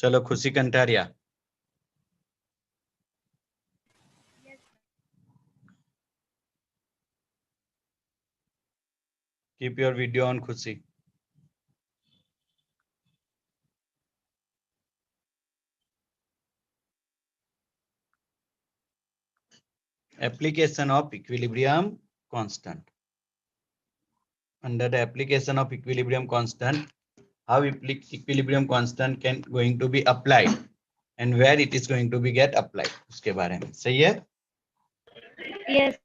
चलो खुशी कंटारिया, keep your video on खुशी। Application of equilibrium constant. Under the application of equilibrium constant, how equilibrium constant can going to be applied and where it is going to be get applied, उसके बारे में सही है। Yes.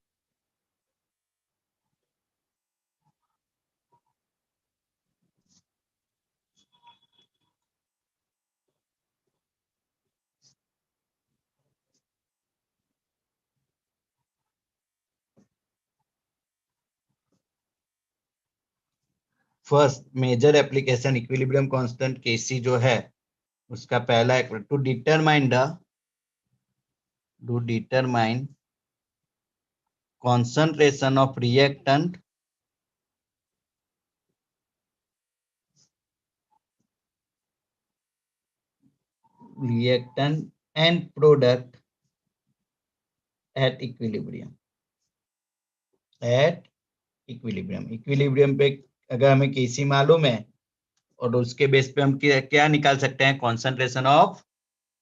First major application equilibrium constant KC जो है उसका पहला to determine concentration of reactant and product at equilibrium. Equilibrium पे अगर हमें केसी मालूम है और उसके बेस पे हम क्या निकाल सकते हैं, कॉन्सेंट्रेशन ऑफ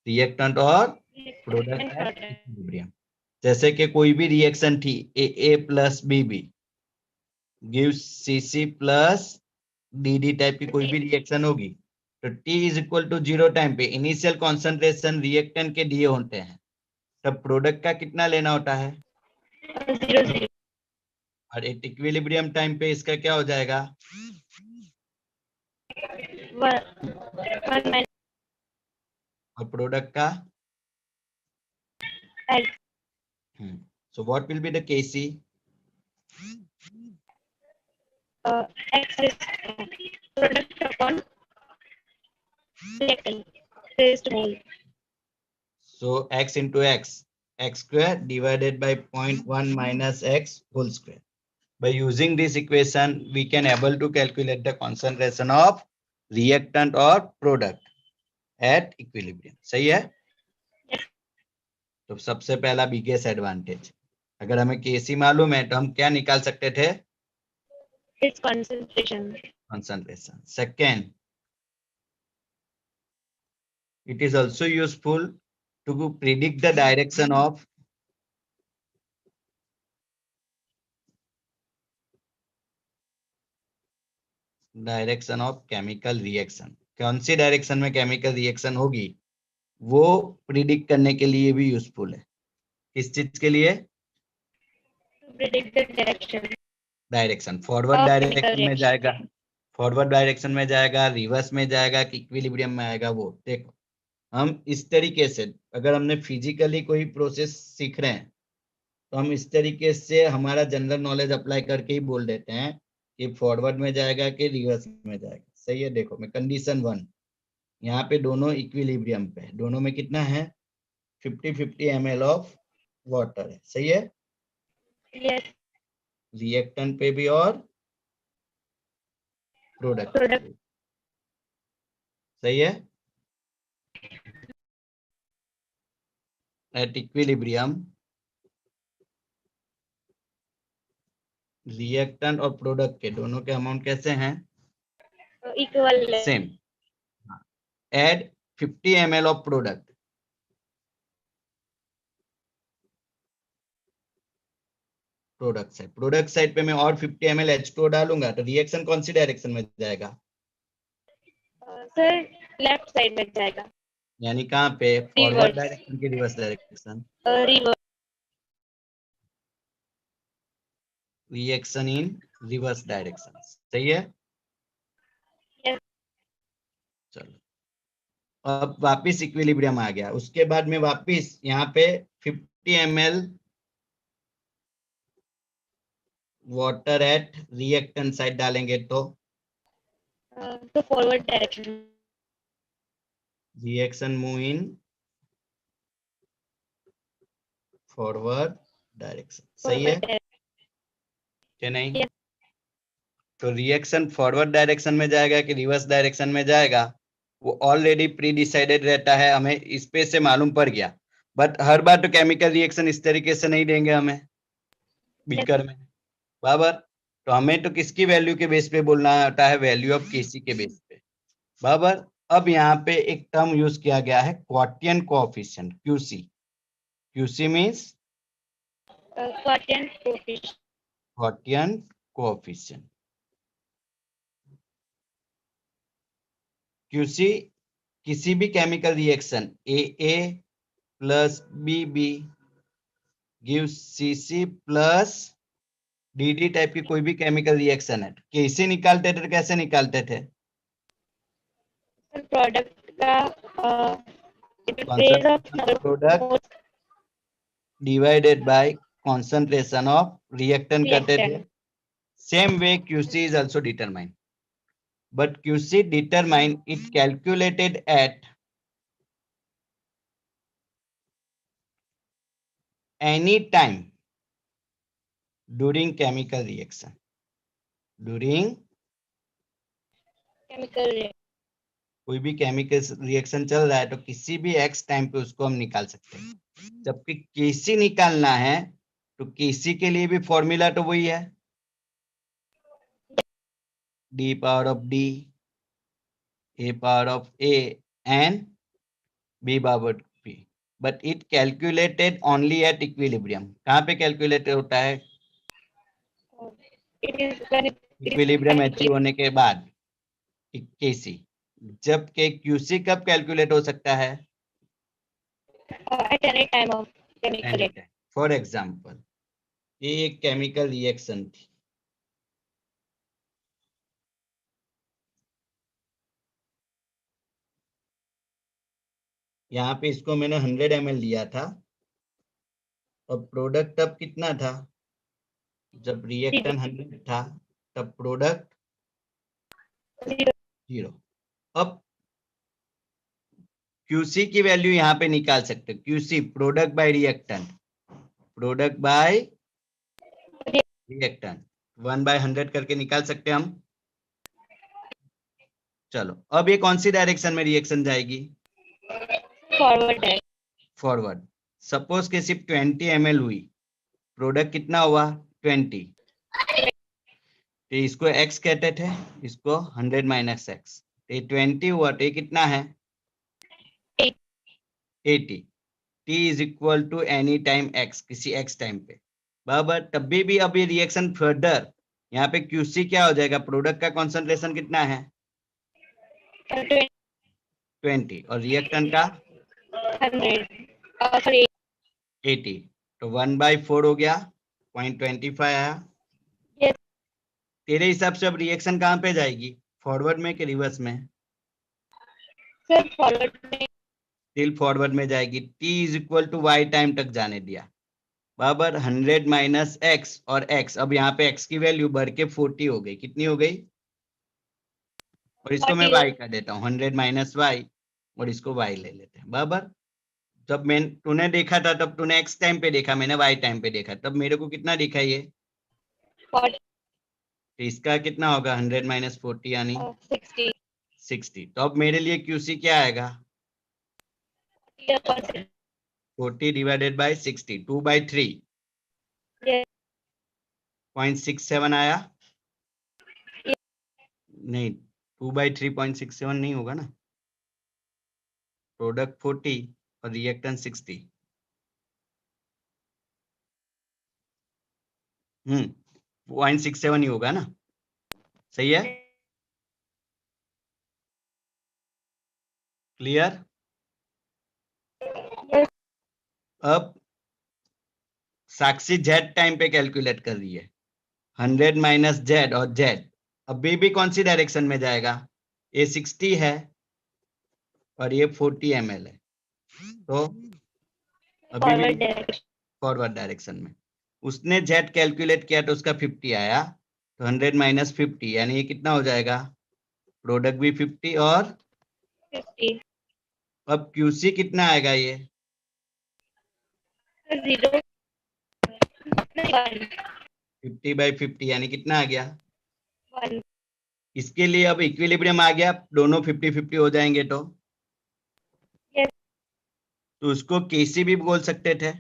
रिएक्टेंट और प्रोडक्ट एट इक्विलिब्रियम। जैसे कि कोई भी रिएक्शन थी A plus B gives CC plus D type की कोई भी रिएक्शन होगी तो T is equal to 0 time पे इनिशियल कॉन्सेंट्रेशन रिएक्टेंट के दिए होते हैं, तब प्रोडक्ट का कितना लेना होता है 0 और एट इक्विलिब्रियम टाइम पे इसका क्या हो जाएगा 1 और प्रोडक्ट का X. So what will be the KC X is product upon reactant raised whole. So x into x square divided by 0.1 minus x whole square. By using this equation, we can able to calculate the concentration of reactant or product at equilibrium. सही है? तो सबसे पहला biggest advantage, अगर हमें केसी मालूम है तो हम क्या निकाल सकते थे Its concentration. Second, it is also useful to predict the direction of chemical reaction. कौन सी डायरेक्शन में केमिकल रिएक्शन होगी वो प्रिडिक्ट करने के लिए भी यूजफुल है। किस चीज के लिए? Predict the direction. Direction forward direction में जाएगा, फॉरवर्ड डायरेक्शन में जाएगा, रिवर्स में जाएगा कि इक्विलिब्रियम में आएगा। वो देखो हम इस तरीके से अगर हमने फिजिकली कोई प्रोसेस सीख रहे हैं तो हम इस तरीके से हमारा जनरल नॉलेज अप्लाई करके ही बोल देते हैं कि फॉरवर्ड में जाएगा कि रिवर्स में जाएगा। सही है? देखो मैं कंडीशन 1 यहाँ पे दोनों इक्विलिब्रियम पे, दोनों में कितना है 50-50 ml ऑफ वाटर है। सही है? Yes. रिएक्टेंट पे भी और प्रोडक्ट। सही है? एट इक्विलिब्रियम रिएक्टेंट और प्रोडक्ट के दोनों के अमाउंट कैसे हैं? Equal. Same. Add 50 ml of product, product side पे मैं और 50 ml H2O डालूंगा तो रिएक्शन कौन सी डायरेक्शन में जाएगा? सर लेफ्ट साइड में जाएगा। यानी कहाँ पे? फॉरवर्ड डायरेक्शन की reverse direction. Reaction in reverse direction. सही है? Yes. चलो अब वापिस इक्विलिब्रियम आ गया, उसके बाद में वापिस यहाँ पे 50 ml water at reactant side डालेंगे तो forward direction, reaction move in forward direction. सही है कि नहीं? Yes. तो रिएक्शन फॉरवर्ड डायरेक्शन में जाएगा कि रिवर्स डायरेक्शन में जाएगा वो ऑलरेडी प्री डिसाइडेड रहता है, हमें इस पे से मालूम पड़ गया। बट हर बार तो केमिकल रिएक्शन इस तरीके से नहीं देंगे हमें बीकर में, बराबर। तो हमें तो किसकी वैल्यू के बेस पे बोलना होता है, वैल्यू ऑफ केसी के बेस पे, बराबर। अब यहाँ पे एक टर्म यूज किया गया है quotient coefficient, QC. QC means quotient coefficient. Quotient coefficient. QC किसी भी chemical reaction AA plus BB give CC plus DD type की कोई भी केमिकल रिएक्शन है, कैसे निकालते थे, कैसे निकालते थे? प्रोडक्ट का product divided by concentration of reactant करते थे। Same way QC is also determined, but QC determined it calculated at any time during chemical reaction. During chemical reaction, कोई भी केमिकल रिएक्शन चल रहा है तो किसी भी x टाइम पे उसको हम निकाल सकते हैं। जबकि केसी निकालना है तो केसी के लिए भी फॉर्मूला तो वही है, d power of d, a power of a and b power p, but it calculated only at equilibrium. कहाँ पे कैलकुलेट होता है? It is when equilibrium achieve होने के बाद केसी। जबकि क्यूसी कब कैलकुलेट हो सकता है? At any time of chemical reaction. For example ये एक केमिकल रिएक्शन थी, यहाँ पे इसको मैंने 100 ml लिया था, और प्रोडक्ट तब कितना था? जब रिएक्टेंट 100 था तब प्रोडक्ट 0। अब क्यूसी की वैल्यू यहाँ पे निकाल सकते हो, QC product bye reactant, product bye reactant 1/100 करके निकाल सकते हैं हम। चलो अब ये कौन सी डायरेक्शन में रिएक्शन जाएगी? फॉरवर्ड है। फॉरवर्ड। सपोज के सिर्फ 20 ml हुई, प्रोडक्ट कितना हुआ? 20। तो इसको x कहते थे, इसको 100 माइनस x, तो 20 हुआ, तो ये कितना है? 80। t is equal to any time x, किसी x टाइम पे, बराबर। तभी भी अभी रिएक्शन फर्दर, यहाँ पे QC क्या हो जाएगा? प्रोडक्ट का कॉन्सेंट्रेशन कितना है? 20 और रिएक्टेंट का 80, तो 1/4 हो गया, 0.25 आया। Yes. तेरे हिसाब से अब रिएक्शन कहाँ पे जाएगी, फॉरवर्ड में कि रिवर्स में? सर फॉरवर्ड में। स्टिल फॉरवर्ड में जाएगी। t is equal to y time तक जाने दिया, बराबर। 100 माइनस x और x, अब यहाँ पे x की वैल्यू बढ़ के 40 हो गई, कितनी हो गई? और इसको मैं 40 y कर देता हूँ, 100 माइनस y, और इसको y ले लेते हैं, बराबर। जब मैं तूने देखा था तब तूने x टाइम पे देखा, मैंने y टाइम पे देखा, तब मेरे को कितना दिखा ये? 40 तो इसका कितना होगा? 100 माइनस 40 यानी 60। तो अब मेरे लिए QC क्या आएगा? 40 डिवाइडेड बाय 60, 2/3, 0.67 आया। नहीं, 2/3 0.67 नहीं होगा ना, प्रोडक्ट 40 और रिएक्टेंट 60। 0.67 ही होगा ना, सही है? क्लियर? अब साक्षी Z टाइम पे कैलकुलेट कर रही है, 100 माइनस Z और Z अभी भी कौन सी डायरेक्शन में जाएगा? ये 60 है और ये 40 ml है, तो अभी भी फॉरवर्ड डायरेक्शन में। उसने Z कैलकुलेट किया तो उसका 50 आया, तो 100 माइनस 50 यानी ये कितना हो जाएगा? प्रोडक्ट भी 50 और 50। अब QC कितना आएगा? ये 0 1 50/50 यानी कितना आ गया? 1 इसके लिए अब इक्विलिब्रियम आ गया, दोनों 50-50 हो जाएंगे तो Yes. तो उसको केसी भी बोल सकते थे।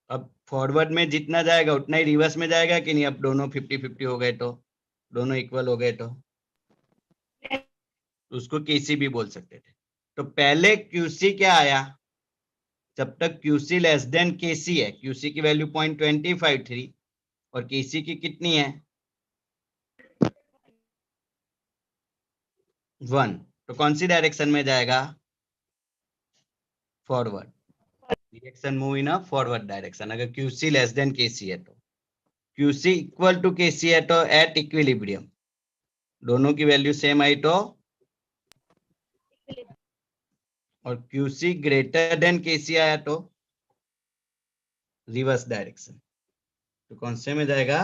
अब फॉरवर्ड में जितना जाएगा उतना ही रिवर्स में जाएगा कि नहीं, अब दोनों 50-50 हो गए तो, दोनों इक्वल हो गए तो Yes. उसको केसी भी बोल सकते थे। तो पहले क्यूसी क्या आया, जब तक क्यूसी लेस देन केसी है, क्यूसी की वैल्यू 0.253 और केसी की कितनी है 1, तो कौन सी डायरेक्शन में जाएगा, forward. Reaction move in a forward direction अगर क्यूसी लेस देन केसी है तो। क्यूसी इक्वल टू केसी है तो एट इक्विलिब्रियम दोनों की वैल्यू सेम आई तो, और क्यूसी ग्रेटर देन केसी आया तो रिवर्स डायरेक्शन, तो कौन से में जाएगा,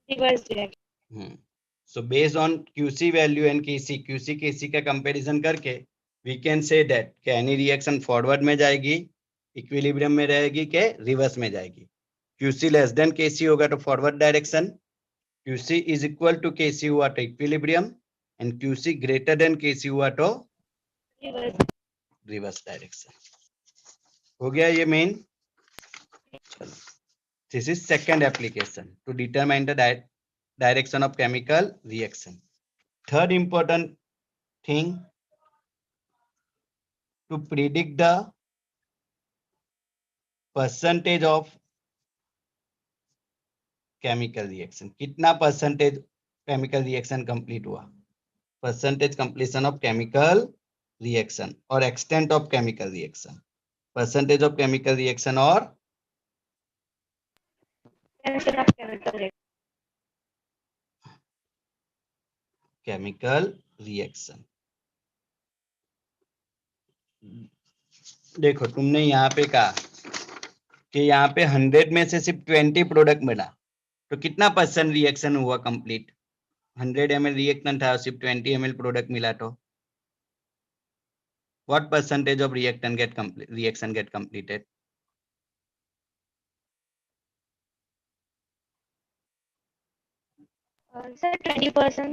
Reverse direction. So based on QC value and KC, QC KC का कंपैरिजन करके वी कैन से दैट कि एनी रिएक्शन फॉरवर्ड में जाएगी, इक्विलिब्रियम में रहेगी के रिवर्स में जाएगी। क्यूसी लेस देन केसी होगा तो forward direction, QC is equal to KC हुआ तो equilibrium, and QC greater than KC हुआ तो Reverse. Reverse direction. हो गया ये मेन। चलो, this is second application to determine the direction of chemical reaction. Third important thing, to predict the percentage of chemical reaction. कितना percentage chemical reaction complete हुआ, percentage completion of chemical reaction और extent of chemical reaction, percentage of chemical reaction और Extension of chemical reaction. chemical reaction। देखो तुमने यहाँ पे कहा कि यहाँ पे 100 में से सिर्फ 20 प्रोडक्ट मिला, तो कितना परसेंट रिएक्शन हुआ कंप्लीट, 100 ml रिएक्टेंट था सिर्फ 20 ml प्रोडक्ट मिला तो what percentage of reaction gate completed, Sir, 20%.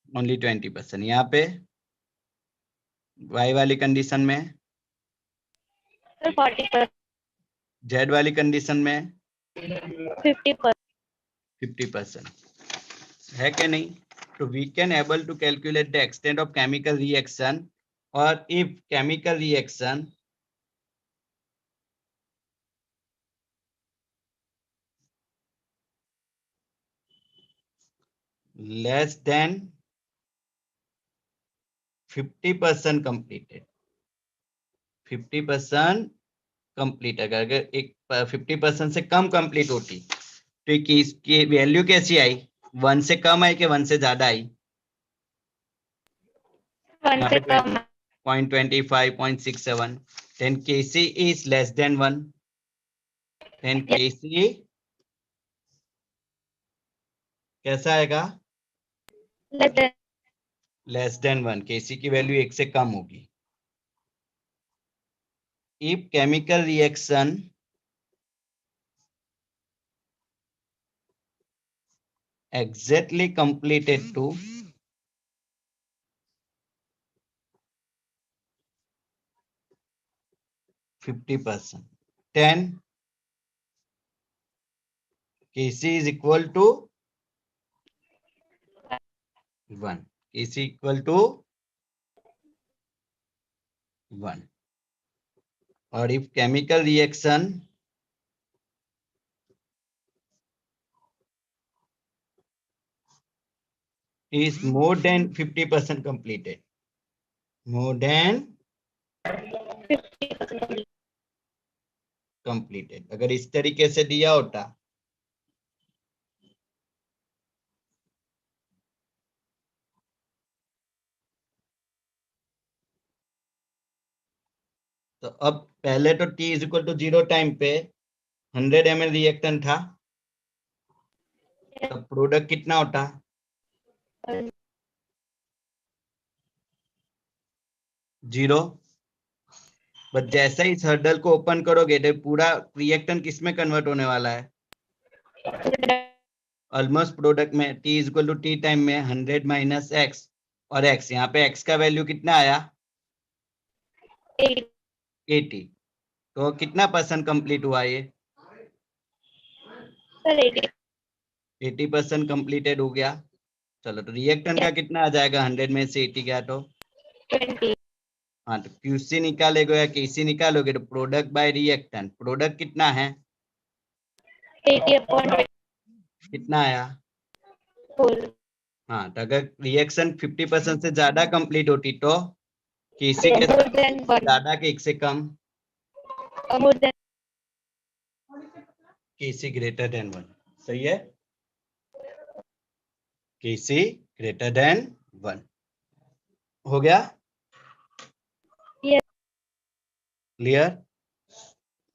Only 20%। यहाँ पे वाई वाली कंडीशन में, Sir, 40%. जेड वाली कंडीशन में 50%. 50% है कि नहीं। तो we can able to calculate the extent of chemical reaction, और if chemical reaction less than 50% completed, 50% complete, अगर एक 50% से कम कंप्लीट होती तो इसकी वैल्यू कैसी आई, 1 से कम आई कि 1 से ज्यादा आई, 1 से कम. 0.25, 0.67, then Kc is less than 1, then Kc कैसा आएगा, Less than. Less than 1, Kc की वैल्यू 1 से कम होगी। If chemical reaction exactly completed to 50%, then Kc is equal to 1, Kc equal to 1, और if chemical reaction is more than 50% completed, more than 50%. completed, अगर इस तरीके से दिया होता तो अब पहले तो t is equal to 0 time पे 100 ml रिएक्टेंट था, तो प्रोडक्ट कितना होता, 0। बट जैसे ही इस हर्डल को ओपन करोगे तो पूरा रिएक्टेंट किस में कन्वर्ट होने वाला है, ऑलमोस्ट प्रोडक्ट में t equal to T time में 100 माइनस एक्स और x, यहाँ पे x का वैल्यू कितना आया 80। तो कितना % कंप्लीट हुआ ये सर 80 80% कंप्लीटेड हो गया। चलो तो रिएक्टेंट का कितना आ जाएगा 100 में से 80 गया तो 20 हाँ, तो क्यूसी निकालेगे या केसी निकालोगे तो प्रोडक्ट बाय रिएक्टेंट, प्रोडक्ट कितना है 80 upon कितना आया 4 हाँ, तो अगर रिएक्शन 50% से ज्यादा कंप्लीट होती तो केसी के more than 1 ज्यादा के 1 से कम more than केसी ग्रेटर देन 1। सही है, केसी ग्रेटर देन 1 हो गया Yes. क्लियर।